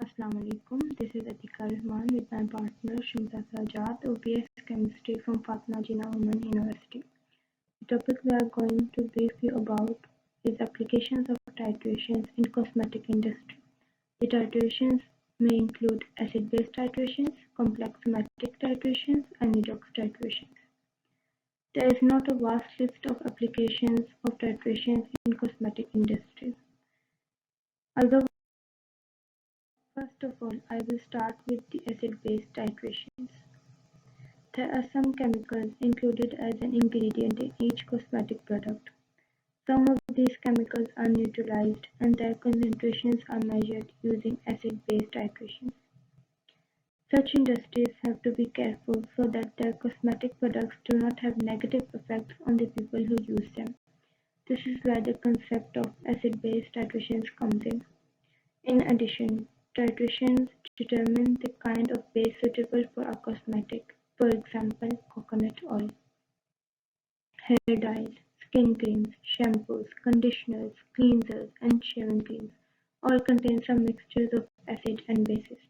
Assalamu alaikum. This is Atika Rahman with my partner Shimta Sajad, OPS Chemistry from Fatma Jinnah Women University. The topic we are going to brief you about is applications of titrations in cosmetic industry. The titrations may include acid-base titrations, complex somatic titrations, and redox titrations. There is not a vast list of applications of titrations in cosmetic industries. Although first of all, I will start with the acid-base titrations. There are some chemicals included as an ingredient in each cosmetic product. Some of these chemicals are neutralized and their concentrations are measured using acid-base titrations. Such industries have to be careful so that their cosmetic products do not have negative effects on the people who use them. This is where the concept of acid-base titrations comes in. In addition, titrations determine the kind of base suitable for a cosmetic, for example, coconut oil. Hair dyes, skin creams, shampoos, conditioners, cleansers, and shaving creams all contain some mixtures of acid and bases.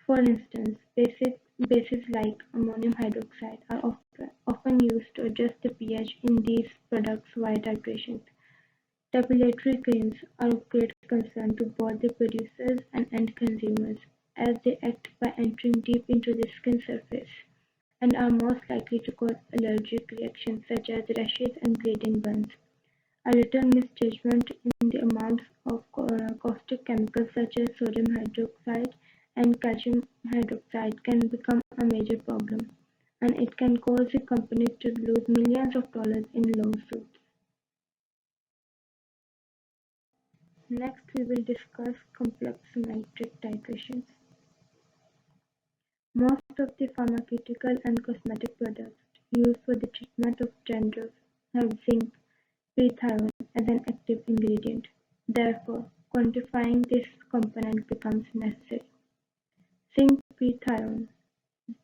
For instance, bases like ammonium hydroxide are often used to adjust the pH in these products via titrations. Depilatory creams are of great concern to both the producers and end consumers, as they act by entering deep into the skin surface and are most likely to cause allergic reactions such as rashes and bleeding burns. A little misjudgment in the amounts of caustic chemicals such as sodium hydroxide and calcium hydroxide can become a major problem, and it can cause the companies to lose millions of dollars in lawsuits. Next, we will discuss complex symmetric titrations. Most of the pharmaceutical and cosmetic products used for the treatment of dandruff have zinc prethione as an active ingredient. Therefore, quantifying this component becomes necessary. Zinc prethione,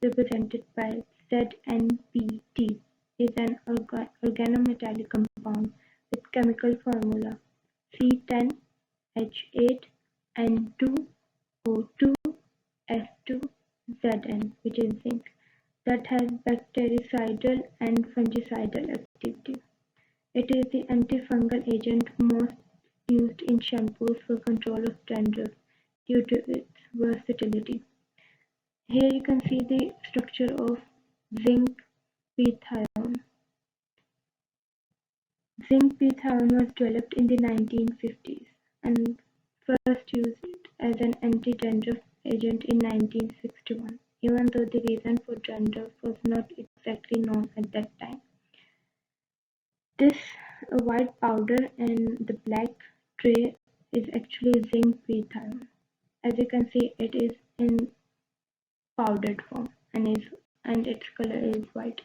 represented by ZnPT, is an organometallic compound with chemical formula C10H8N2O2S2Zn, which is zinc, that has bactericidal and fungicidal activity. It is the antifungal agent most used in shampoos for control of dandruff due to its versatility. Here you can see the structure of zinc prethione. Zinc prethione was developed in the 1950s and first used as an anti-dandruff agent in 1961, even though the reason for dandruff was not exactly known at that time. This white powder and the black tray is actually zinc prethione. As you can see, it is in powdered form and its color is white.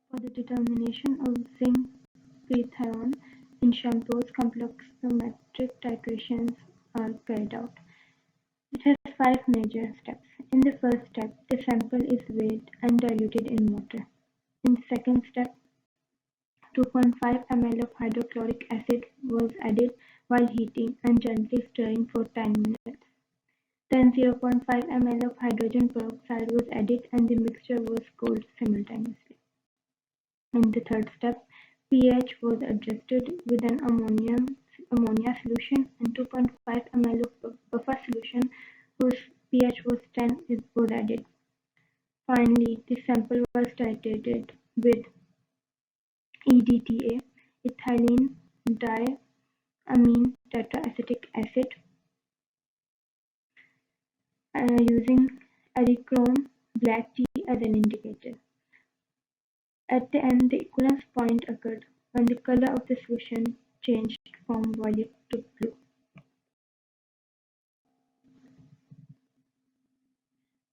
For the determination of zinc prethione in shampoos, complex somatic titrations are carried out. It has 5 major steps. In the first step, the sample is weighed and diluted in water. In the second step, 2.5 ml of hydrochloric acid was added while heating and gently stirring for 10 minutes. Then 0.5 ml of hydrogen peroxide was added and the mixture was cooled simultaneously. In the third step, pH was adjusted with an ammonia solution and 2.5 ml of buffer solution whose pH was 10 was added. Finally, the sample was titrated with EDTA, ethylene diamine tetraacetic acid, using adichrome black tea as an indicator. At the end, the equivalence point occurred when the color of the solution changed from violet to blue.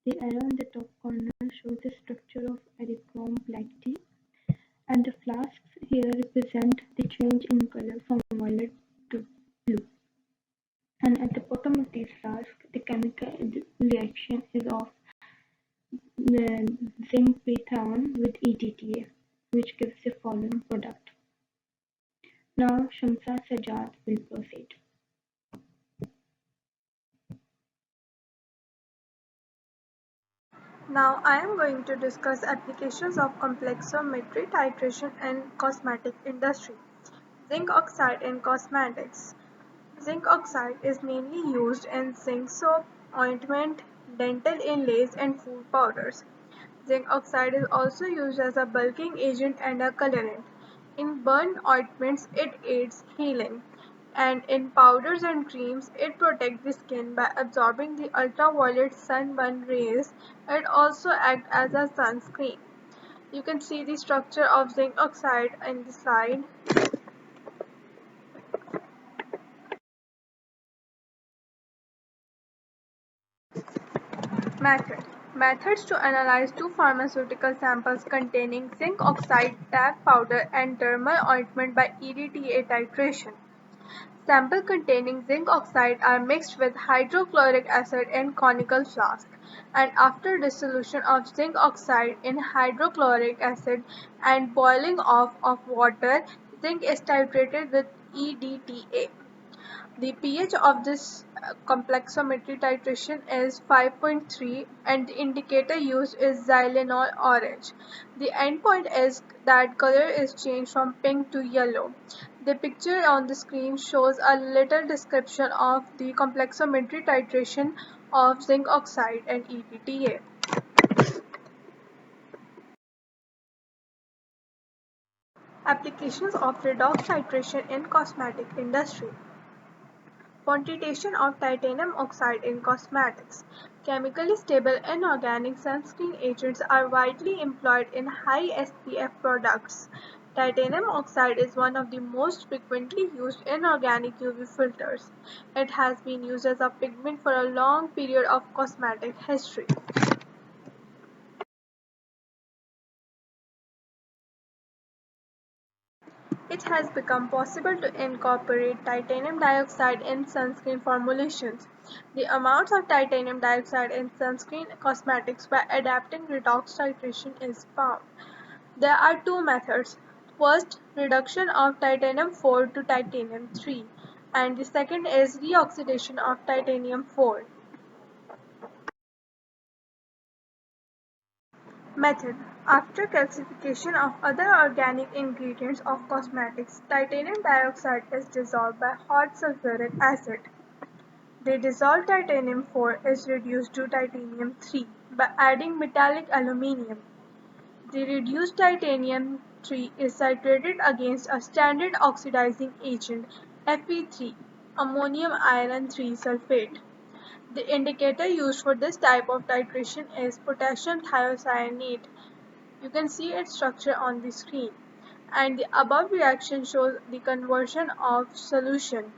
The arrow in the top corner shows the structure of adichrome black tea, and the flasks here represent the change in color from violet to blue. And at the bottom of these flasks, the chemical reaction is of the zinc prethione with EDTA, which gives the following product. Now Shamsa Sajjad will proceed. Now I am going to discuss applications of complexometry titration in cosmetic industry. Zinc oxide in cosmetics. Zinc oxide is mainly used in zinc soap, ointment, dental inlays and food powders. Zinc oxide is also used as a bulking agent and a colorant. In burn ointments it aids healing, and in powders and creams it protects the skin by absorbing the ultraviolet sunburn rays. It also acts as a sunscreen. You can see the structure of zinc oxide in the slide. Method. Methods to analyze two pharmaceutical samples containing zinc oxide, talc powder and dermal ointment by EDTA titration. Samples containing zinc oxide are mixed with hydrochloric acid in conical flask, and after dissolution of zinc oxide in hydrochloric acid and boiling off of water, zinc is titrated with EDTA. The pH of this complexometry titration is 5.3 and the indicator used is xylenol orange. The endpoint is that color is changed from pink to yellow. The picture on the screen shows a little description of the complexometry titration of zinc oxide and EDTA. Applications of redox titration in cosmetic industry. Quantitation of titanium oxide in cosmetics. Chemically stable inorganic sunscreen agents are widely employed in high SPF products. Titanium oxide is one of the most frequently used inorganic UV filters. It has been used as a pigment for a long period of cosmetic history. It has become possible to incorporate titanium dioxide in sunscreen formulations. The amounts of titanium dioxide in sunscreen cosmetics by adapting redox titration is found. There are two methods. First, reduction of titanium 4 to titanium 3, and the second is reoxidation of titanium 4. Method. After calcification of other organic ingredients of cosmetics, titanium dioxide is dissolved by hot sulfuric acid. The dissolved titanium 4 is reduced to titanium 3 by adding metallic aluminium. The reduced titanium 3 is titrated against a standard oxidizing agent Fe3, ammonium iron 3 sulfate. The indicator used for this type of titration is potassium thiocyanate. You can see its structure on the screen, and the above reaction shows the conversion of solution